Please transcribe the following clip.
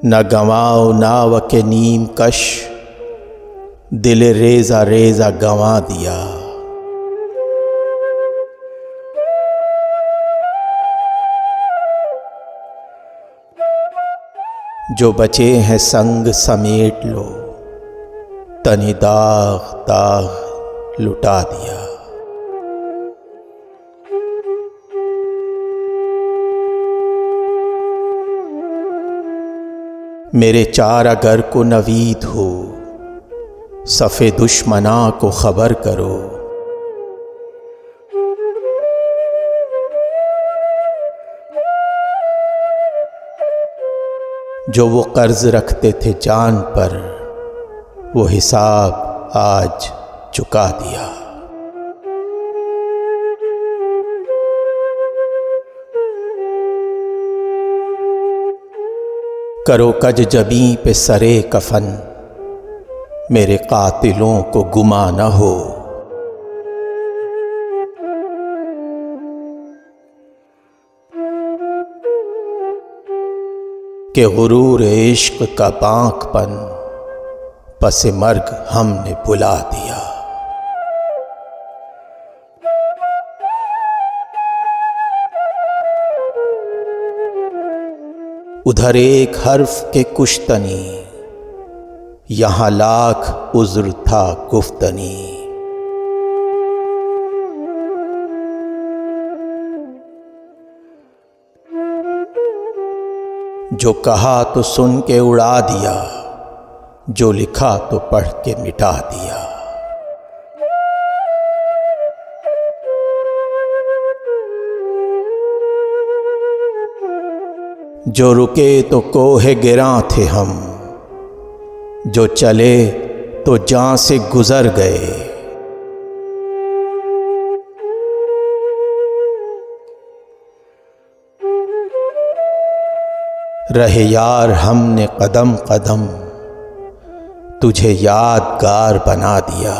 न गंवाओ नाव के नीम कश, दिल रेजा रेजा गंवा दिया। जो बचे हैं संग समेट लो, तनि दाग दाग लुटा दिया। मेरे चार अगर को नवीद हो, सफ़े दुश्मना को खबर करो। जो वो कर्ज रखते थे जान पर, वो हिसाब आज चुका दिया। करो कज जबी पे सरे कफन, मेरे कातिलों को गुमा न हो। कि गुरूर इश्क का बांकपन, पसे मर्ग हमने बुला दिया। उधर एक हर्फ के कुश्तनी, यहाँ लाख उज़्र था गुफ्तनी। जो कहा तो सुन के उड़ा दिया, जो लिखा तो पढ़ के मिटा दिया। जो रुके तो कोहे गिरां थे हम, जो चले तो जान से गुजर गए। रहे यार हमने कदम कदम, तुझे यादगार बना दिया।